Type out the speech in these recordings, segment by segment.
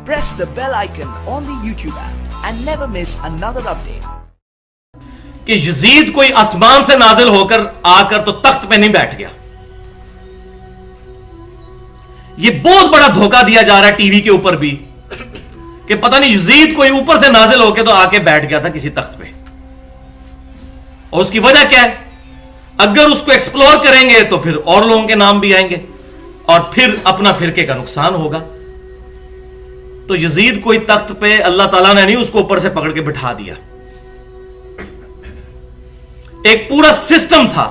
press the bell icon on the YouTube app and never miss another update. کہ یزید کوئی آسمان سے نازل ہو کر آ کر تو تخت پہ نہیں بیٹھ گیا. یہ بہت بڑا دھوکہ دیا جا رہا ہے ٹی وی کے اوپر بھی کہ پتہ نہیں یزید کوئی اوپر سے نازل ہو کے تو آ کے بیٹھ گیا تھا کسی تخت پہ. اور اس کی وجہ کیا ہے؟ اگر اس کو ایکسپلور کریں گے تو پھر اور لوگوں کے نام بھی آئیں گے اور پھر اپنا فرقے کا نقصان ہوگا. تو یزید کوئی تخت پہ اللہ تعالیٰ نے نہیں اس کو اوپر سے پکڑ کے بٹھا دیا. ایک پورا سسٹم تھا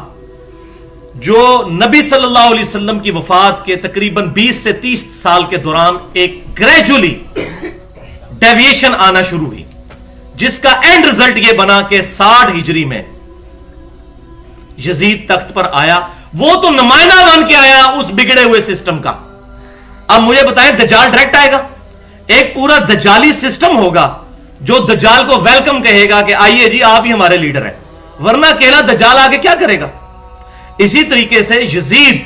جو نبی صلی اللہ علیہ وسلم کی وفات کے تقریباً 20 سے 30 سال کے دوران ایک گریجولی ڈیویشن آنا شروع ہوئی، جس کا اینڈ رزلٹ یہ بنا کہ 60 ہجری میں یزید تخت پر آیا. وہ تو نمائندہ بن کے آیا اس بگڑے ہوئے سسٹم کا. اب مجھے بتائیں دجال ڈائریکٹ آئے گا؟ ایک پورا دجالی سسٹم ہوگا جو دجال کو ویلکم کہے گا کہ آئیے جی آپ ہی ہمارے لیڈر ہیں، ورنہ اکیلا دجال آگے کیا کرے گا؟ اسی طریقے سے یزید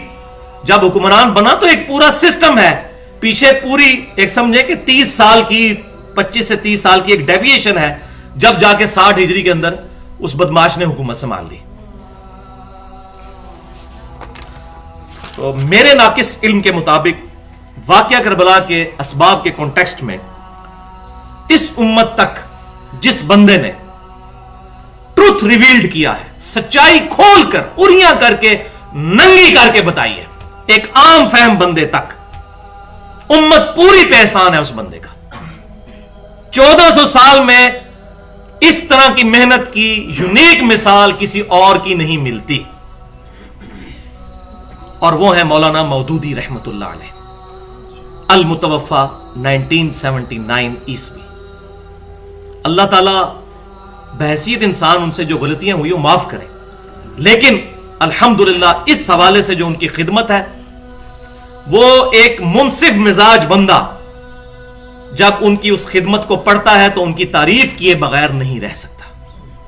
جب حکمران بنا تو ایک پورا سسٹم ہے پیچھے، پوری ایک سمجھے کہ 30 سال کی 25 سے 30 سال کی ایک ڈیویشن ہے، جب جا کے 60 ہجری کے اندر اس بدماش نے حکومت سنبھال لی. تو میرے ناقص علم کے مطابق واقعہ کربلا کے اسباب کے کانٹیکسٹ میں اس امت تک جس بندے نے ٹروتھ ریویلڈ کیا ہے، سچائی کھول کر اریاں کر کے ننگی کر کے بتائی ہے، ایک عام فہم بندے تک، امت پوری پہ احسان ہے اس بندے کا. 1400 سال میں اس طرح کی محنت کی یونیک مثال کسی اور کی نہیں ملتی، اور وہ ہے مولانا مودودی رحمت اللہ علیہ، المتوفا 1979 عیسوی. اللہ تعالیٰ بحیثیت انسان ان سے جو غلطیاں ہوئی وہ معاف کرے، لیکن الحمدللہ اس حوالے سے جو ان کی خدمت ہے، وہ ایک منصف مزاج بندہ جب ان کی اس خدمت کو پڑھتا ہے تو ان کی تعریف کیے بغیر نہیں رہ سکتا.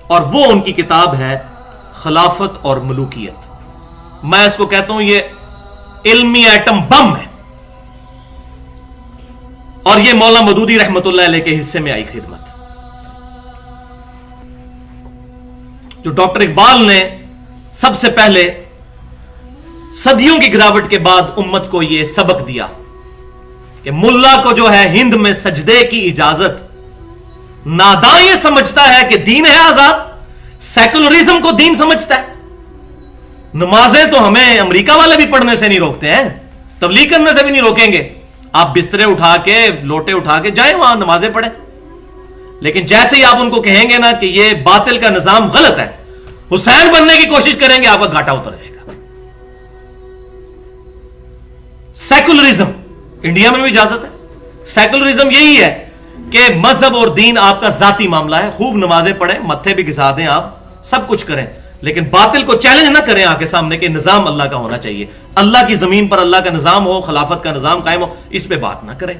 اور وہ ان کی کتاب ہے خلافت اور ملوکیت. میں اس کو کہتا ہوں یہ علمی ایٹم بم ہے، اور یہ مولا مودودی رحمت اللہ علیہ کے حصے میں آئی خدمت. جو ڈاکٹر اقبال نے سب سے پہلے صدیوں کی گراوٹ کے بعد امت کو یہ سبق دیا کہ ملا کو جو ہے ہند میں سجدے کی اجازت، ناداں یہ سمجھتا ہے کہ دین ہے آزاد، سیکولرزم کو دین سمجھتا ہے. نمازیں تو ہمیں امریکہ والے بھی پڑھنے سے نہیں روکتے ہیں، تبلیغ کرنے سے بھی نہیں روکیں گے. آپ بسترے اٹھا کے لوٹے اٹھا کے جائیں وہاں نمازیں پڑھیں، لیکن جیسے ہی آپ ان کو کہیں گے نا کہ یہ باطل کا نظام غلط ہے، حسین بننے کی کوشش کریں گے، آپ کا گھاٹا اتر جائے گا. سیکولرزم انڈیا میں بھی اجازت ہے. سیکولرزم یہی ہے کہ مذہب اور دین آپ کا ذاتی معاملہ ہے، خوب نمازیں پڑھیں، متھے بھی گھسا دیں، آپ سب کچھ کریں، لیکن باطل کو چیلنج نہ کریں آگے سامنے کہ نظام اللہ کا ہونا چاہیے، اللہ کی زمین پر اللہ کا نظام ہو، خلافت کا نظام قائم ہو، اس پہ بات نہ کریں.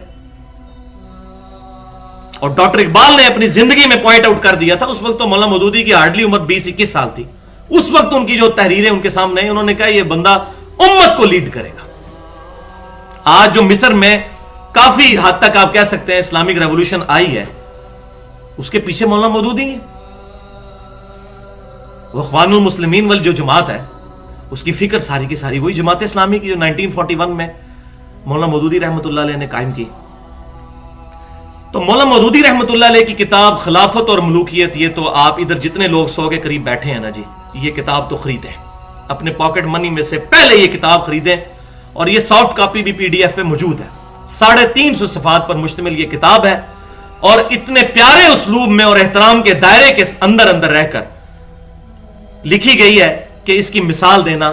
اور ڈاکٹر اقبال نے اپنی زندگی میں پوائنٹ آؤٹ کر دیا تھا، اس وقت تو مولانا مودودی کی ہارڈلی عمر 20-21 سال تھی، اس وقت ان کی جو تحریریں ان کے سامنے ہیں، انہوں نے کہا یہ بندہ امت کو لیڈ کرے گا. آج جو مصر میں کافی حد تک آپ کہہ سکتے ہیں اسلامک ریولوشن آئی ہے، اس کے پیچھے مولانا مودودی ہے. وہ اخوان المسلمین والی جو جماعت ہے، اس کی فکر ساری کی ساری وہی جماعت اسلامی کی جو 1941 میں مولانا مودودی رحمت اللہ علیہ نے قائم کی. تو مولانا مودودی رحمت اللہ علیہ کی کتاب خلافت اور ملوکیت، یہ تو آپ ادھر جتنے لوگ 100 کے قریب بیٹھے ہیں نا جی، یہ کتاب تو خریدیں، اپنے پاکٹ منی میں سے پہلے یہ کتاب خریدیں. اور یہ سافٹ کاپی بھی PDF پہ موجود ہے، 350 صفحات پر مشتمل یہ کتاب ہے، اور اتنے پیارے اسلوب میں اور احترام کے دائرے کے اندر رہ کر لکھی گئی ہے کہ اس کی مثال دینا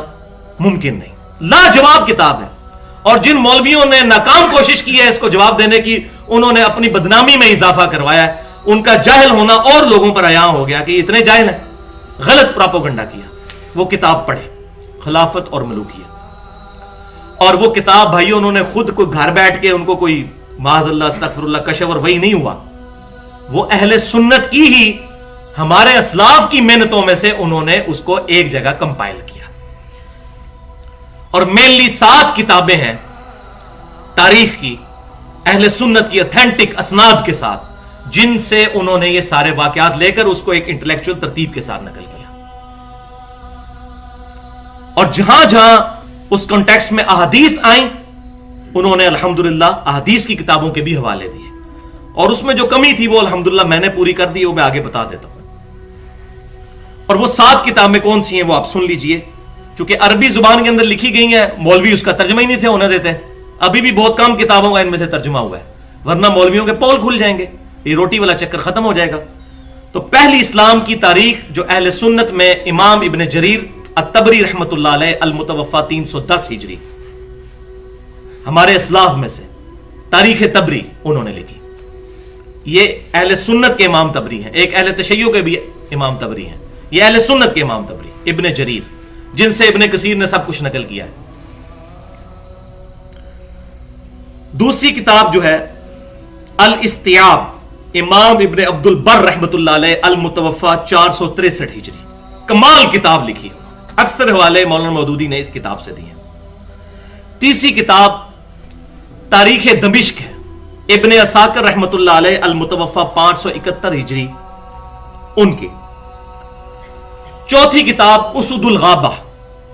ممکن نہیں. لاجواب کتاب ہے، اور جن مولویوں نے ناکام کوشش کی ہے اس کو جواب دینے کی، انہوں نے اپنی بدنامی میں اضافہ کروایا ہے. ان کا جاہل ہونا اور لوگوں پر عیاں ہو گیا کہ یہ اتنے جاہل ہیں، غلط پراپوگنڈا کیا. وہ کتاب پڑھیں، خلافت اور ملوکیت. اور وہ کتاب بھائیو انہوں نے خود کوئی گھر بیٹھ کے ان کو کوئی معاذ اللہ استغفر اللہ کشف اور وہی نہیں ہوا، وہ اہل سنت کی ہی ہمارے اسلاف کی محنتوں میں سے انہوں نے اس کو ایک جگہ کمپائل کیا. اور مینلی 7 کتابیں ہیں تاریخ کی اہل سنت کی اتھینٹک اسناد کے ساتھ، جن سے انہوں نے یہ سارے واقعات لے کر اس کو ایک انٹلیکچوئل ترتیب کے ساتھ نقل کیا. اور جہاں جہاں اس کانٹیکسٹ میں احادیث آئیں انہوں نے الحمدللہ احادیث کی کتابوں کے بھی حوالے دیے، اور اس میں جو کمی تھی وہ الحمدللہ میں نے پوری کر دی، وہ میں آگے بتا دیتا ہوں. اور وہ 7 کتابیں کون سی ہیں وہ آپ سن لیجئے. چونکہ عربی زبان کے اندر لکھی گئی ہیں، مولوی اس کا ترجمہ ہی نہیں تھے ہونے دیتے. ابھی بھی بہت کم کتابوں کا ان میں سے ترجمہ ہوا ہے، ورنہ مولویوں کے پول کھل جائیں گے، یہ روٹی والا چکر ختم ہو جائے گا. تو پہلی اسلام کی تاریخ جو اہل سنت میں امام ابن جریر الطبری رحمۃ اللہ علیہ المتوفی 310 ہجری، ہمارے اسلاف میں سے تاریخ تبری انہوں نے لکھی. یہ اہل سنت کے امام تبری ہیں، ایک اہل تشیع کے بھی امام تبری ہیں، یہ اہل سنت کے امام تبری ابن جریر، جن سے ابن کثیر نے سب کچھ نقل کیا ہے. دوسری کتاب جو ہے الاستیاب امام ابن عبد البر رحمۃ اللہ علیہ المتوفی 463 ہجری، کمال کتاب لکھی ہے، اکثر حوالے مولانا مودودی نے اس کتاب سے دیے. تیسری کتاب تاریخ دمشق ہے، ابن عساکر رحمۃ اللہ علیہ المتوفی 571 ہجری ان کی. چوتھی کتاب اسد الغابہ،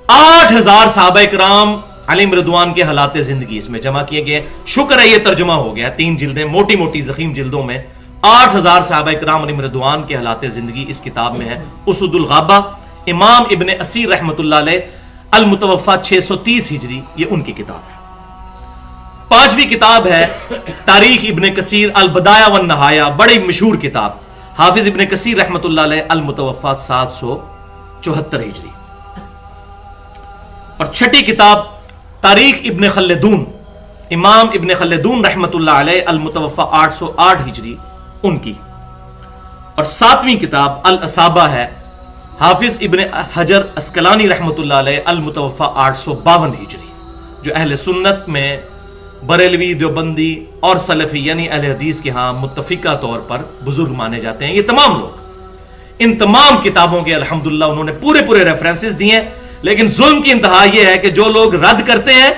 8000 صحابہ کرام علیہم رضوان کے حالات زندگی اس میں جمع کیے گئے. شکر ہے یہ ترجمہ ہو گیا، 3 جلدیں موٹی موٹی زخیم جلدوں میں 8000 صحابہ کرام علیہم رضوان کے حالات زندگی اس کتاب میں ہے. اسد الغابہ امام ابن اسیر رحمۃ اللہ علیہ المتوفی 630 ہجری، یہ ان کی کتاب ہے. پانچویں کتاب ہے تاریخ ابن کثیر البدایہ والنہایہ، بڑی مشہور کتاب، حافظ ابن کثیر رحمۃ اللہ علیہ المتوفی 774 ہجری. اور چھٹی کتاب تاریخ ابن خلدون امام ابن خلدون رحمۃ اللہ علیہ المتوفی 808 ہجری ان کی. اور ساتویں کتاب الاصابہ ہے، حافظ ابن حجر اسقلانی رحمۃ اللہ علیہ المتوفی 852 ہجری، جو اہل سنت میں بریلوی، دیوبندی اور سلفی یعنی اہل حدیث کے ہاں متفقہ طور پر بزرگ مانے جاتے ہیں. یہ تمام لوگ ان تمام کتابوں کے الحمدللہ انہوں نے پورے ریفرنسز دیے ہیں. لیکن ظلم کی انتہا یہ ہے کہ جو لوگ رد کرتے ہیں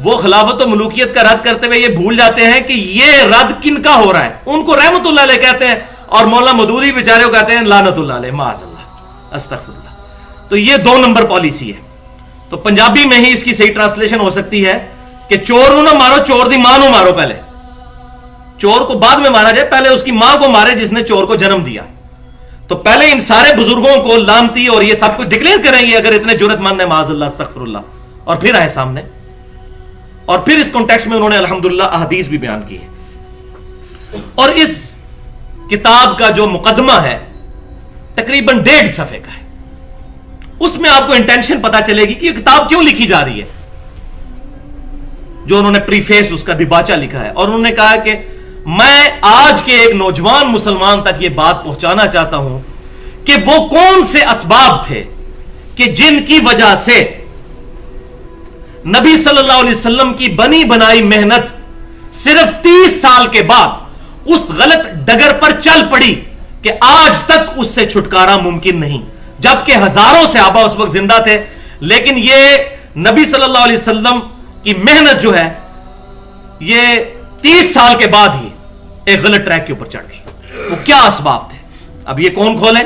وہ خلافت و ملوکیت کا رد کرتے ہوئے یہ بھول جاتے ہیں کہ یہ رد کن کا ہو رہا ہے. ان کو رحمت اللہ علیہ کہتے ہیں اور مولانا مودودی بیچارے کو کہتے ہیں لعنت اللہ علیہ، معاذ اللہ، استغفر اللہ. تو یہ 2 نمبر پالیسی ہے. تو پنجابی میں ہی اس کی صحیح ٹرانسلیشن ہو سکتی ہے کہ چور نو نہ مارو، چور دی ماں نو مارو. پہلے چور کو بعد میں مارا جائے، پہلے اس کی ماں کو مارے جس نے چور کو جنم دیا. تو پہلے ان سارے بزرگوں کو لانتی اور یہ سب کچھ ڈکلیئر کریں گے اگر اتنے جرت مند ہیں، معاذ اللہ، استغفر اللہ، اور پھر آئے سامنے. اور پھر اس کانٹیکسٹ میں انہوں نے الحمدللہ احادیث بھی بیان کی ہے. اور اس کتاب کا جو مقدمہ ہے تقریباً 1.5 صفحے کا ہے. اس میں آپ کو انٹینشن پتا چلے گی کہ یہ کتاب کیوں لکھی جا رہی ہے. جو انہوں نے پریفیس اس کا دیباچہ لکھا ہے، اور انہوں نے کہا کہ میں آج کے ایک نوجوان مسلمان تک یہ بات پہنچانا چاہتا ہوں کہ وہ کون سے اسباب تھے کہ جن کی وجہ سے نبی صلی اللہ علیہ وسلم کی بنی بنائی محنت صرف 30 سال کے بعد اس غلط ڈگر پر چل پڑی کہ آج تک اس سے چھٹکارا ممکن نہیں، جبکہ ہزاروں صحابہ اس وقت زندہ تھے. لیکن یہ نبی صلی اللہ علیہ وسلم کی محنت جو ہے یہ 30 سال کے بعد ہی ایک غلط ٹریک کے اوپر چڑھ گئی. وہ کیا اسباب تھے؟ اب یہ کون کھولے؟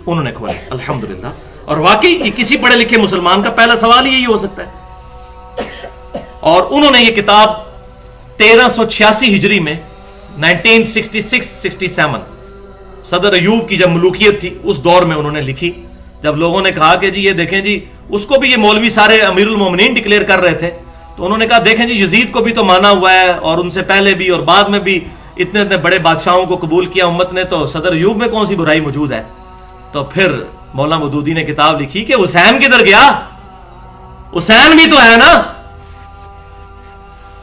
انہوں نے کھولے الحمدللہ. اور واقعی یہ کسی پڑھے لکھے مسلمان کا پہلا سوال یہی ہو سکتا ہے. اور انہوں نے یہ کتاب 1386 ہجری میں 1966-67 صدر ایوب کی جب ملوکیت تھی اس دور میں انہوں نے لکھی. جب لوگوں نے کہا کہ جی یہ دیکھیں جی، اس کو بھی یہ مولوی سارے امیر المومنین ڈکلیئر کر رہے تھے، تو انہوں نے کہا دیکھیں جی یزید کو بھی تو مانا ہوا ہے، اور ان سے پہلے بھی اور بعد میں بھی اتنے بڑے بادشاہوں کو قبول کیا امت نے، تو صدر ایوب میں کون سی برائی موجود ہے. تو پھر مولانا مودودی نے کتاب لکھی کہ حسین کدھر گیا، حسین بھی تو ہے نا.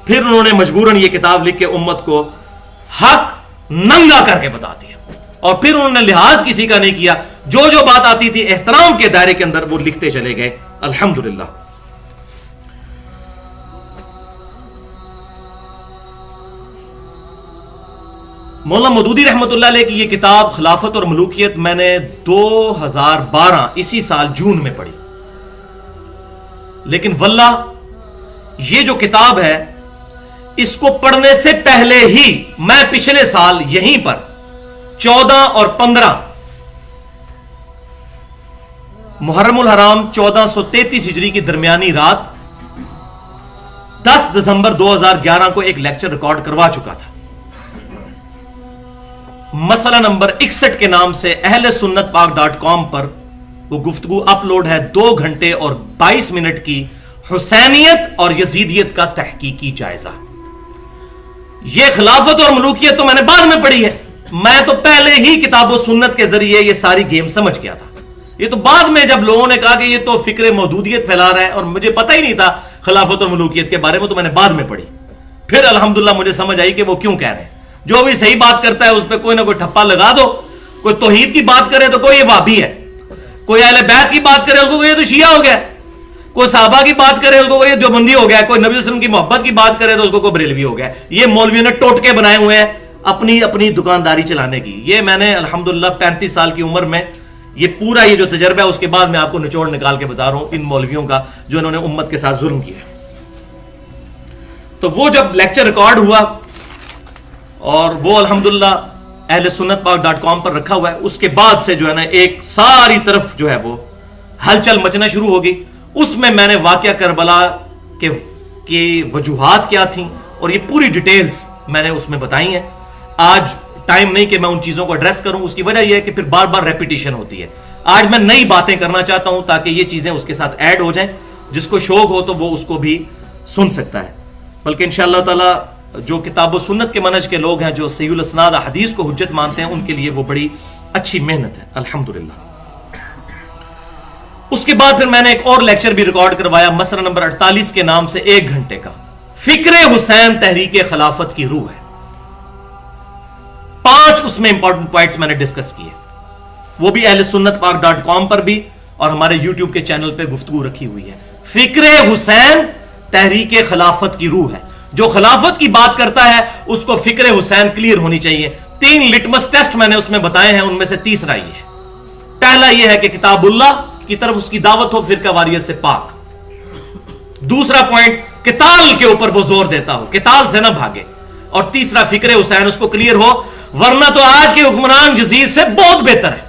پھر انہوں نے مجبوراً یہ کتاب لکھ کے امت کو حق ننگا کر کے بتا دیا. اور پھر انہوں نے لحاظ کسی کا نہیں کیا، جو بات آتی تھی احترام کے دائرے کے اندر وہ لکھتے چلے گئے الحمدللہ. مولانا مودودی رحمت اللہ علیہ کی یہ کتاب خلافت اور ملوکیت میں نے 2012 اسی سال جون میں پڑھی. لیکن واللہ یہ جو کتاب ہے اس کو پڑھنے سے پہلے ہی میں پچھلے سال یہیں پر 14 اور 15 محرم الحرام 1433 ہجری کی درمیانی رات 10 دسمبر 2011 کو ایک لیکچر ریکارڈ کروا چکا تھا. مسئلہ نمبر 61 کے نام سے اہل سنت پاک.com پر وہ گفتگو اپلوڈ ہے. 2 گھنٹے اور 22 منٹ کی حسینیت اور یزیدیت کا تحقیقی جائزہ. یہ خلافت اور ملوکیت تو میں نے بعد میں پڑھی ہے, میں تو پہلے ہی کتاب و سنت کے ذریعے یہ ساری گیم سمجھ گیا تھا. یہ تو بعد میں جب لوگوں نے کہا کہ یہ تو فکر مودودیت پھیلا رہا ہے, اور مجھے پتہ ہی نہیں تھا خلافت اور ملوکیت کے بارے میں, تو میں نے بعد میں پڑھی. پھر الحمدللہ مجھے سمجھ آئی کہ وہ کیوں کہہ رہے ہیں. جو بھی صحیح بات کرتا ہے اس پہ کوئی نہ کوئی ٹھپا لگا دو. کوئی توحید کی بات کرے تو کوئی یہ وہابی ہے, کوئی اہل بیت کی بات کرے اس کو یہ تو شیعہ ہو گیا, کوئی صحابہ کی بات کرے اس کو یہ دیوبندی ہو گیا, کوئی نبی صلی اللہ علیہ وسلم کی محبت کی بات کرے تو اس کو کوئی بریلوی ہو گیا. یہ مولویوں نے ٹوٹکے بنائے ہوئے ہیں اپنی دکانداری چلانے کی. یہ میں نے الحمدللہ 35 سال کی عمر میں یہ پورا یہ جو تجربہ ہے اس کے بعد میں آپ کو نچوڑ نکال کے بتا رہا ہوں ان مولویوں کا جو انہوں نے امت کے ساتھ ظلم کیا. تو وہ جب لیکچر ریکارڈ ہوا اور وہ الحمدللہ اہل سنت پاک.com پر رکھا ہوا ہے, اس کے بعد سے جو ہے نا ایک ساری طرف جو ہے وہ ہلچل مچنا شروع ہو گئی. اس میں نے واقعہ کربلا کے وجوہات کیا تھیں اور یہ پوری ڈیٹیلز میں نے اس میں بتائی ہیں. آج ٹائم نہیں کہ میں ان چیزوں کو ایڈریس کروں, اس کی وجہ یہ ہے کہ پھر بار بار ریپیٹیشن ہوتی ہے. آج میں نئی باتیں کرنا چاہتا ہوں تاکہ یہ چیزیں اس کے ساتھ ایڈ ہو جائیں. جس کو شوق ہو تو وہ اس کو بھی سن سکتا ہے. بلکہ انشاءاللہ تعالی جو کتاب و سنت کے منہج کے لوگ ہیں, جو صحیح الاسناد حدیث کو حجت مانتے ہیں, ان کے لیے وہ بڑی اچھی محنت ہے الحمدللہ. اس کے بعد پھر میں نے ایک اور لیکچر بھی ریکارڈ کروایا مسئلہ نمبر 48 کے نام سے 1 گھنٹے کا. فکر حسین تحریک خلافت کی روح ہے. 5 اس میں امپورٹنٹ پوائنٹس میں نے ڈسکس کیے, وہ بھی اہل سنت پاک.com پر بھی اور ہمارے یوٹیوب کے چینل پہ گفتگو رکھی ہوئی ہے. فکر حسین تحریک خلافت کی روح ہے. جو خلافت کی بات کرتا ہے اس کو فکر حسین کلیئر ہونی چاہیے. 3 لٹمس ٹیسٹ میں نے اس میں بتائے ہیں, ان میں سے تیسرا یہ ہے. پہلا یہ ہے کہ کتاب اللہ کی طرف اس کی دعوت ہو, فرقہ واریت سے پاک. دوسرا پوائنٹ قتال کے اوپر وہ زور دیتا ہو, قتال سے نہ بھاگے. اور تیسرا فکر حسین اس کو کلیئر ہو, ورنہ تو آج کے حکمران یزید سے بہت بہتر ہے.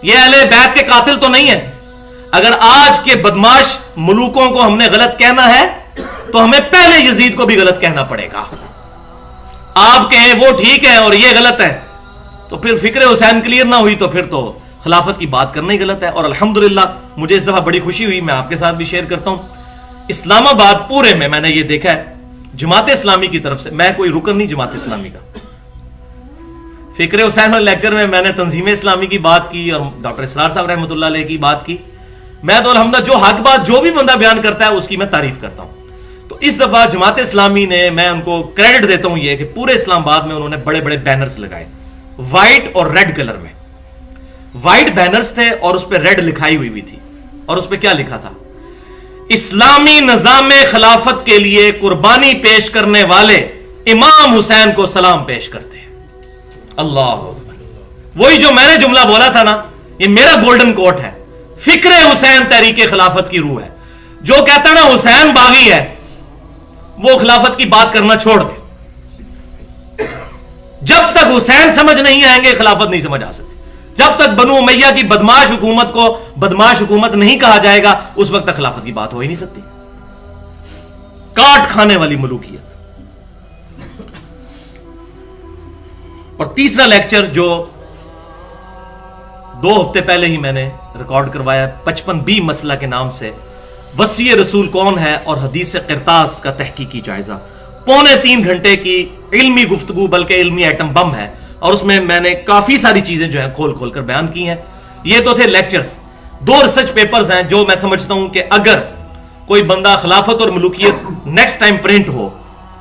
یہ اہل بیت کے قاتل تو نہیں ہے. اگر آج کے بدماش ملوکوں کو ہم نے غلط کہنا ہے تو ہمیں پہلے یزید کو بھی غلط کہنا پڑے گا. آپ کہیں وہ ٹھیک ہے اور یہ غلط ہے, تو پھر فکر حسین کلیئر نہ ہوئی تو پھر تو خلافت کی بات کرنا ہی غلط ہے. اور الحمدللہ مجھے اس دفعہ بڑی خوشی ہوئی, میں آپ کے ساتھ بھی شیئر کرتا ہوں. اسلام آباد پورے میں نے یہ دیکھا ہے جماعت اسلامی کی طرف سے, میں کوئی رکن نہیں جماعت اسلامی کا, فکر حسین والے لیکچر میں نے تنظیم اسلامی کی بات کی اور ڈاکٹر اسرار صاحب رحمۃ اللہ علیہ کی بات کی. میں تو الحمدللہ جو حق بات جو بھی بندہ بیان کرتا ہے اس کی میں تعریف کرتا ہوں. تو اس دفعہ جماعت اسلامی نے, میں ان کو کریڈٹ دیتا ہوں یہ کہ پورے اسلام آباد میں انہوں نے بڑے بڑے بینرز لگائے, وائٹ اور ریڈ کلر میں. وائٹ بینرز تھے اور اس پہ ریڈ لکھائی ہوئی تھی, اور اس پہ کیا لکھا تھا, اسلامی نظام خلافت کے لیے قربانی پیش کرنے والے امام حسین کو سلام پیش کرتے ہیں. اللہ اکبر. وہی جو میں نے جملہ بولا تھا نا, یہ میرا گولڈن کوٹ ہے. فکر حسین تحریک خلافت کی روح ہے. جو کہتا ہے نا حسین باغی ہے, وہ خلافت کی بات کرنا چھوڑ دے. جب تک حسین سمجھ نہیں آئیں گے خلافت نہیں سمجھ آ سکتی. جب تک بنو امیہ کی بدماش حکومت کو بدماش حکومت نہیں کہا جائے گا اس وقت تک خلافت کی بات ہو ہی نہیں سکتی. کاٹ کھانے والی ملوکیت. اور تیسرا لیکچر جو 2 ہفتے پہلے ہی میں نے ریکارڈ کروایا 55B مسئلہ کے نام سے, وصی رسول کون ہے اور حدیث قرطاس کا تحقیقی جائزہ. 2.25 گھنٹے کی علمی گفتگو, بلکہ علمی ایٹم بم ہے, اور اس میں نے کافی ساری چیزیں جو ہیں کھول کر بیان کی ہیں. یہ تو تھے لیکچرز. 2 ریسرچ پیپرز ہیں جو میں سمجھتا ہوں کہ اگر کوئی بندہ خلافت اور ملوکیت نیکسٹ ٹائم پرنٹ ہو,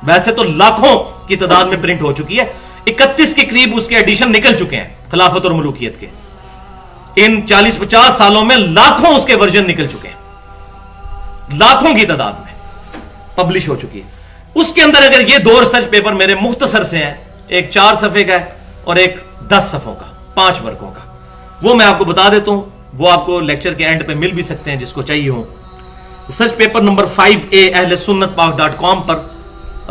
ویسے تو لاکھوں کی تعداد میں پرنٹ ہو چکی ہے, 31 کے قریب اس کے ایڈیشن نکل چکے ہیں خلافت اور ملوکیت کے. ان 40-50 سالوں میں لاکھوں اس کے ورژن نکل چکے ہیں, لاکھوں کی تعداد میں پبلش ہو چکی ہے. اس کے اندر اگر یہ 2 ریسرچ پیپر میرے مختصر سے ہیں, ایک 4 صفحے کا ہے اور ایک 10 صفحوں کا, 5 ورقوں کا, وہ میں آپ کو بتا دیتا ہوں. وہ آپ کو لیکچر کے اینڈ پہ مل بھی سکتے ہیں جس کو چاہیے ہو. ریسرچ پیپر نمبر 5A اہل سنت پاک.com پر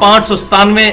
597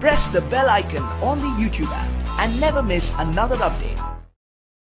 Press the bell icon on the YouTube app and never miss another update.